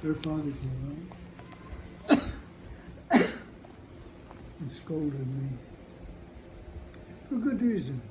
Their father came out and scolded me for good reason.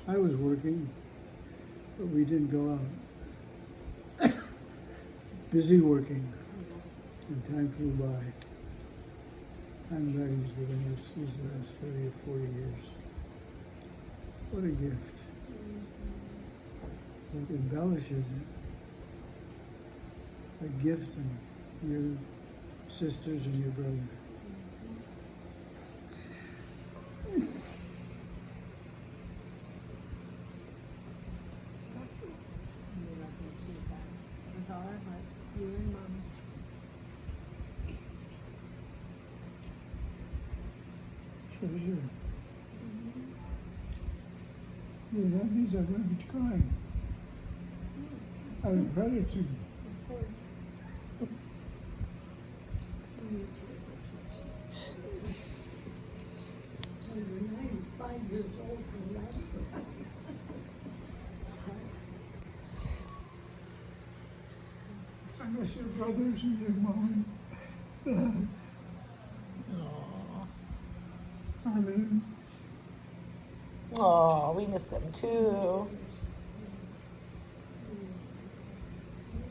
I was working, but we didn't go out. Busy working, and time flew by. I'm glad he's given us these last 30 or 40 years. What a gift. What embellishes it? A gift in your sisters and your brother. With all our hearts, you and Mom. Treasure. You have these, I'm going to be crying. Out of gratitude. Of course. You too, is it? When you're 95 years old, you're laughing. I miss your brothers and your mom. Arlene. Oh, we miss them too.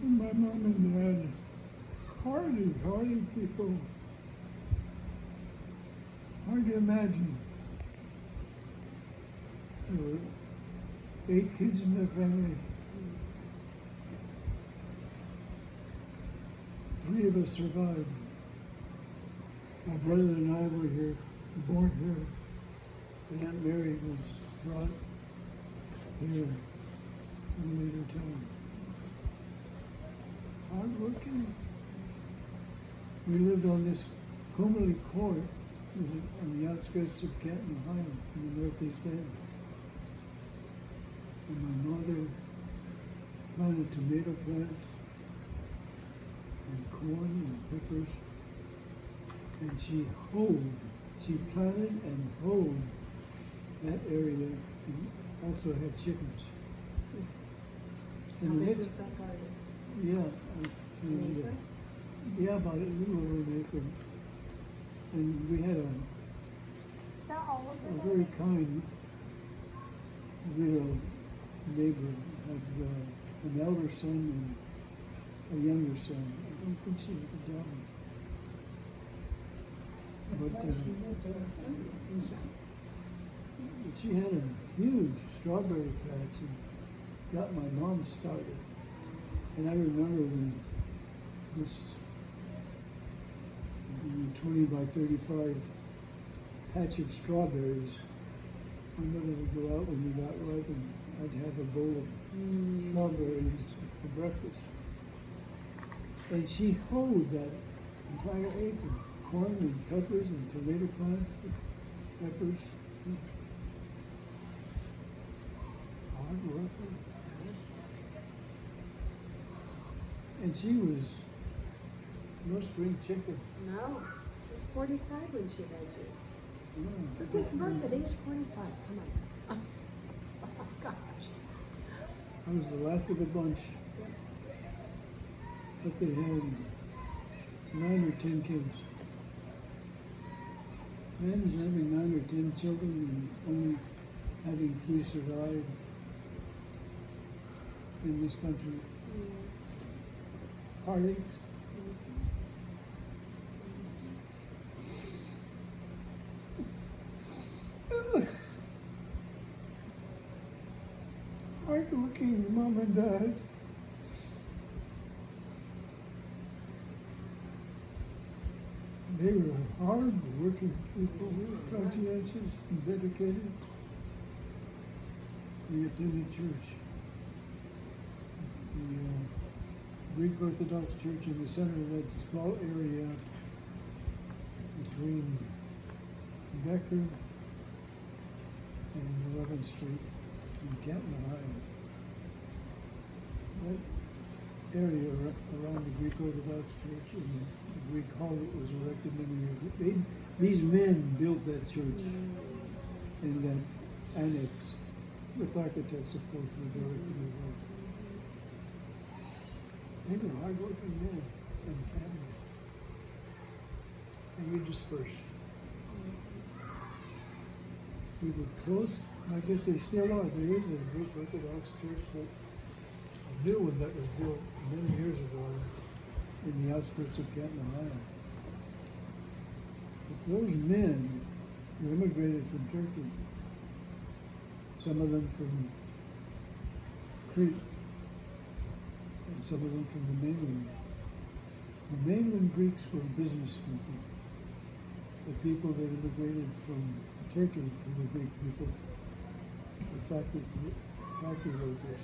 My mom and dad, hardy people. Hard to imagine. There were 8 kids in their family. 3 of us survived. My brother and I were here, born here. And Aunt Mary was brought here in a later time. Hardworking. We lived on this Comely Court, on the outskirts of Canton, Ohio, in the Northeast End. And my mother planted tomato plants and corn and peppers, and she planted and hoed that area, and also had chickens. How And the big next, was that garden? yeah, An acre? yeah, about a little over an acre. And we had Is that all of a it? very kind widow neighbor, had an elder son and a younger son. I don't think she had a daughter. But she had a huge strawberry patch and got my mom started. And I remember when this 20 by 35 patch of strawberries, my mother would go out when we got ripe and I'd have a bowl of strawberries for breakfast. And she hoed that entire acre, corn and peppers and tomato plants and peppers. Hard worker. And she was no spring chicken. No. It was 45 when she had you. No. Who gives birth at age 45? Come on. Oh, gosh. I was the last of the bunch. But they had 9 or 10 kids. Man's having 9 or 10 children and only having 3 survive in this country. Heartaches. Hardworking mom and dad. They were hard-working people, conscientious and dedicated. We attended church. The Greek Orthodox Church in the center of that small area between Becker and 11th Street in Canton, Ohio. That area around the Greek Orthodox Church and the Greek hall that was erected many years ago. These men built that church and that annex with architects, of course, were directly involved. They were hardworking men and families. And we dispersed. We were close. I guess they still are. There is a Greek Orthodox church, that a new one that was built many years ago in the outskirts of Canton, Ohio. But those men who immigrated from Turkey, some of them from Crete, and some of them from the mainland. The mainland Greeks were business people. The people that immigrated from Turkey, who were Greek people, were factory workers.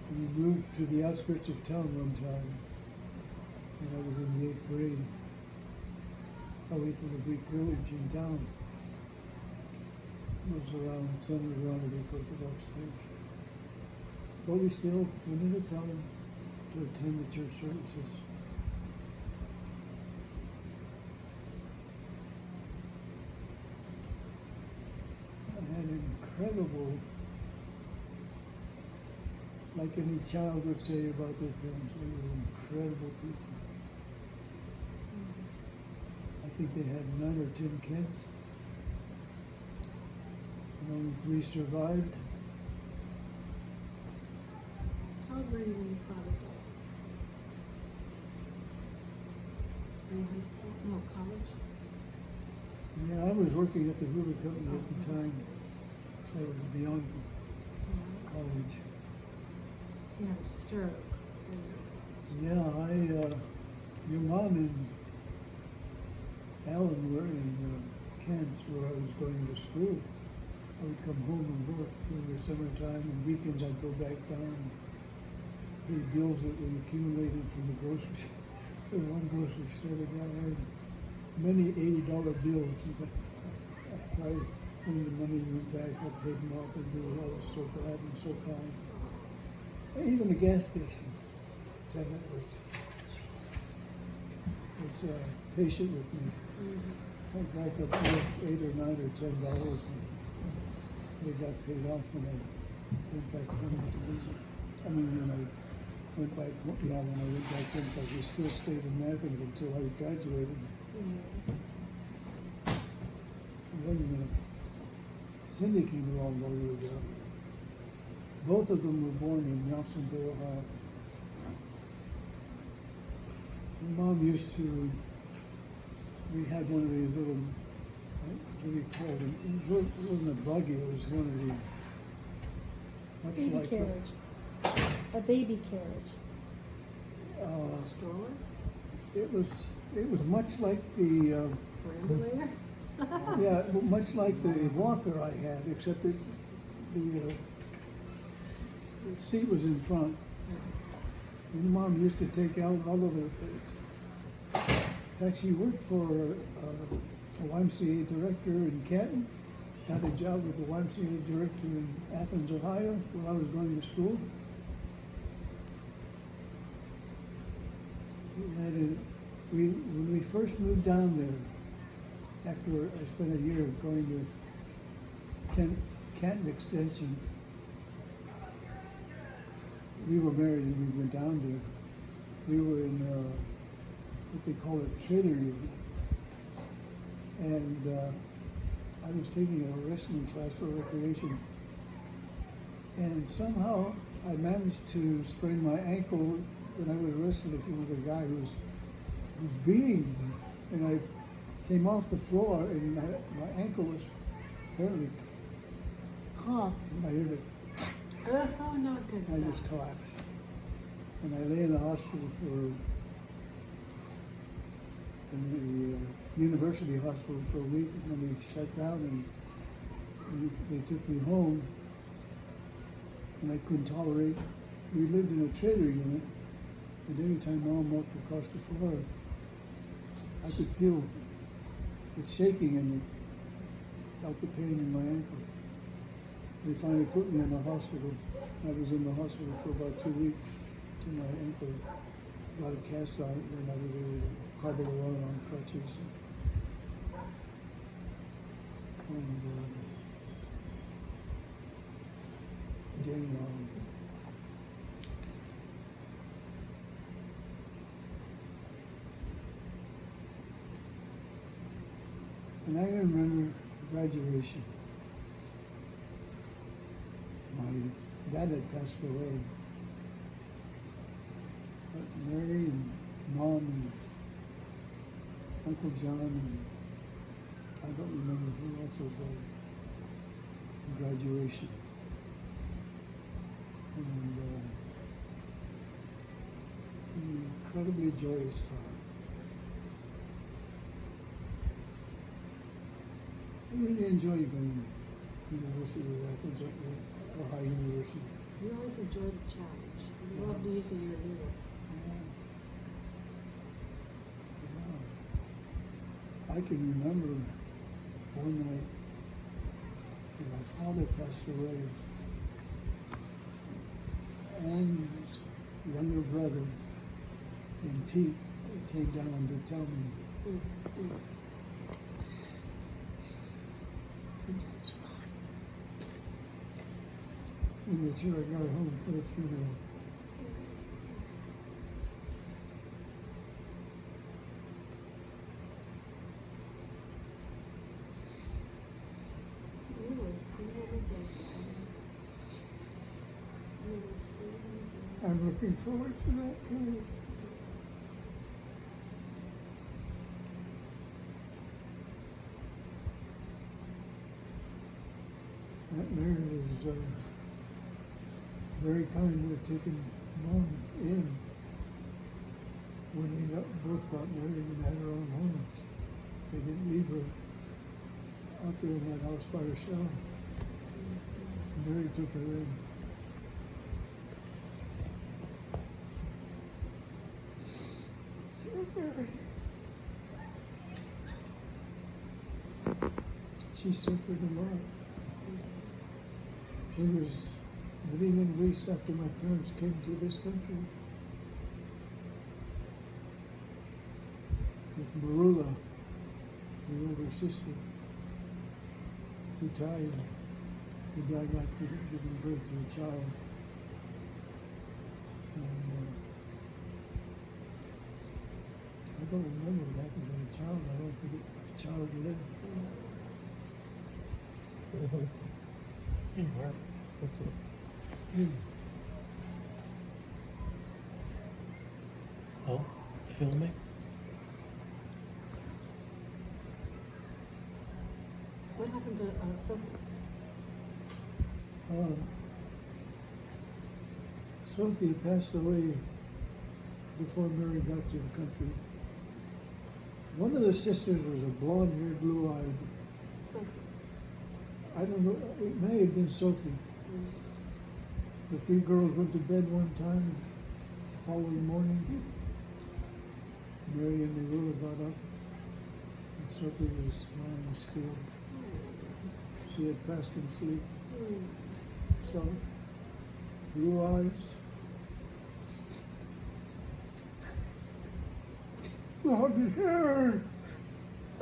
And we moved to the outskirts of town one time when I was in the 8th grade, away from the Greek village in town. It was centered around the Greek Orthodox Church. But we still went into town to attend the church services. I had incredible, like any child would say about their parents, they were incredible people. I think they had 9 or 10 kids, and only 3 survived. How old were you when your father died? Were you in high school? No, college? Yeah, I was working at the Hoover Company at the time, so it was beyond Yeah. college. You had a stroke. Yeah, your mom and Alan were in Kent, where I was going to school. I would come home and work during the summertime, and weekends I'd go back down and pay bills that were accumulated from the grocery, the one grocery store that I had. Many $80 bills. When the money went back, I paid them off, and I was so glad and so kind. And even the gas station attendant was patient with me. Mm-hmm. I'd rack up $8 or $9 or $10, and they got paid off when I went back home to visit. I mean, when I went back home, when I went back home, because we still stayed in Athens until I graduated. And then Cindy came along while we were down there. Both of them were born in Nelsonville, Ohio. My mom used to, we had one of these little, what do you call them? It wasn't a buggy, it was one of these. What's Baby like carriage. A baby carriage. Stroller? It was much like the, Perambulator? yeah, much like the walker I had, except that the seat was in front. And Mom used to take out all over the place. In fact, she worked for a YMCA director in Canton. Got a job with the YMCA director in Athens, Ohio, while I was going to school. When we first moved down there, after I spent a year going to Canton Extension, we were married and we went down there. We were in what they call a trailer unit. And I was taking a wrestling class for recreation. And somehow I managed to sprain my ankle when I was wrestling with a guy who was beating me. And I came off the floor and my ankle was apparently cocked, and I heard it. Oh, no good I stuff. just collapsed. And I lay in the hospital in the university hospital for a week, and then they shut down and they took me home, and I couldn't tolerate. We lived in a trailer unit, and every time Mom walked across the floor, I could feel it shaking, and I felt the pain in my ankle. They finally put me in the hospital. I was in the hospital for about 2 weeks till my ankle got a cast on it, and then I was able to hobble around on crutches. And dang long. And I remember graduation. My dad had passed away. But Mary and Mom and Uncle John and I don't remember who else was there. Graduation. And an incredibly joyous time. I really enjoyed going to University of Athens, Ohio University. You always enjoyed the challenge. You loved using your needle. I can remember one night when my father passed away, and his younger brother, named Pete, came down to tell me. He made sure I got home for the funeral. You will see him again. You will see him again. I'm looking forward to that period. That Mary was very kind of taking Mom in when we both got married and had our own homes. They didn't leave her out there in that house by herself. Mary took her in. Mary. She suffered a lot. She was living in Greece after my parents came to this country. With Marula, the older sister, who died after giving birth to a child. And I don't remember what happened to the child. I don't think the child lived. Oh, filming? What happened to Sophie? Sophie passed away before Mary got to the country. One of the sisters was a blonde-haired, blue-eyed. Sophie. I don't know, it may have been Sophie. The three girls went to bed one time. The following morning, Mary and Marilla got up, and Sophie was lying still. She had passed in sleep. So, blue eyes, blonde hair,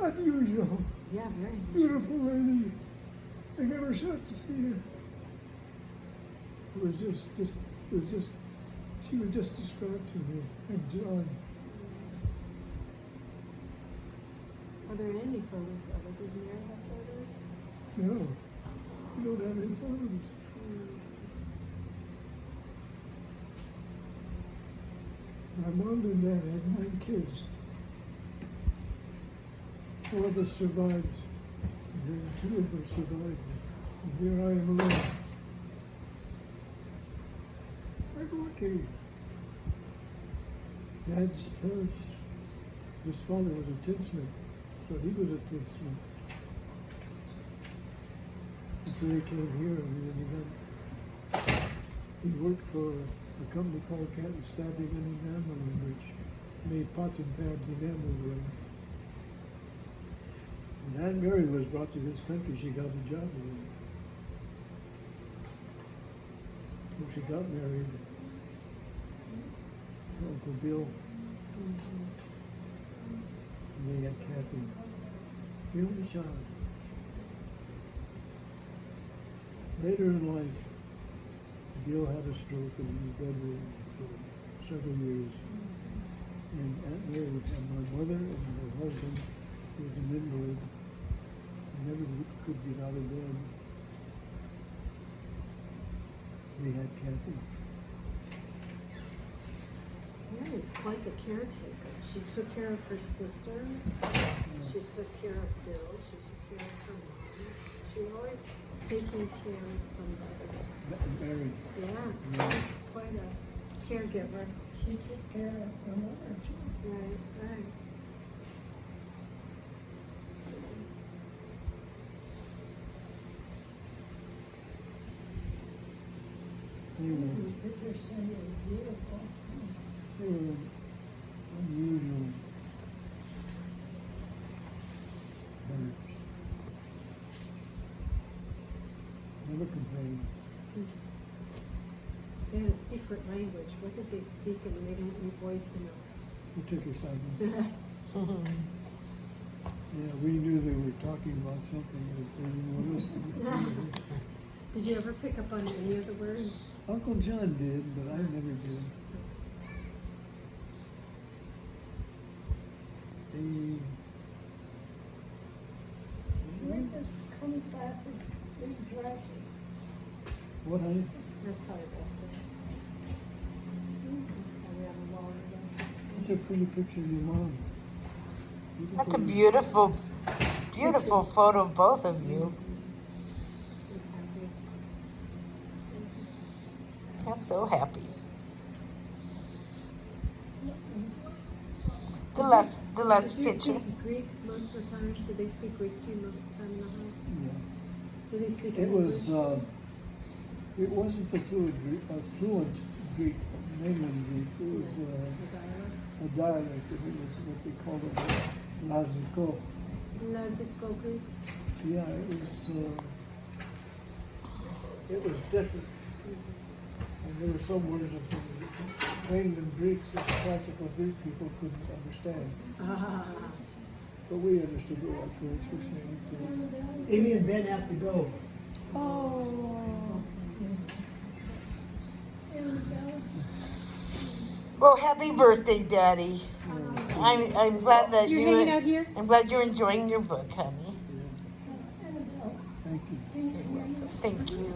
unusual, Yeah, very. beautiful lady. I never got to see her. It was just, she was just described to me, and John. Are there any photos of her? Does Mary have photos? No, we don't have any photos. My mom and dad had 9 kids. 4 of us survived, and then 2 of us survived. And here I am alone. I'm lucky. Dad's parents, his father was a tinsmith, so he was a tinsmith. Until he came here, and then he worked for a company called Canton Stabbing and Enameling, which made pots and pans enameled with. When Aunt Mary was brought to this country, she got a job with him. So she got married to Uncle Bill. And they had Kathy, the only child. Later in life, Gil had a stroke and he was bedridden for several years. And Aunt Mary and my mother and her husband, who was an invalid, never could get out of bed. They had Kathy. Mary was quite the caretaker. She took care of her sisters. She took care of Bill. She took care of her mom. She was always taking care of somebody. Mary. Yeah, Yeah. she's quite a caregiver. She took care of her mother too. Right, right. They were, The picture said it was beautiful. they were unusual birds. Never complained. They had a secret language. What did they speak and they didn't want you boys to know? We took her silent. Yeah, we knew they were talking about something that they didn't want us to hear. Did you ever pick up on any of the words? Uncle John did, but I never did. They Make this come classic, big trashy. what, honey? That's probably best. That's probably on the wall in the That's a pretty picture of your mom. That's a beautiful, beautiful photo of both of you. That's so happy. The last Did you picture. speak Greek most of the time? Did they speak Greek to you most of the time in the house? Yeah. Did they speak It was, English? it wasn't the fluent Greek, mainland Greek. It was The dialect? a dialect, and it was what they called it, Laziko. Laziko Greek? Yeah, it was different. And there were some words that the mainland Greeks, that the classical Greek people couldn't understand. But we understood what our parents were saying to us. Amy and Ben have to go. Oh. Well, happy birthday, Daddy. I'm glad that You're hanging out here? I'm glad you're enjoying your book, honey. Yeah. Thank you. You're welcome. Thank you.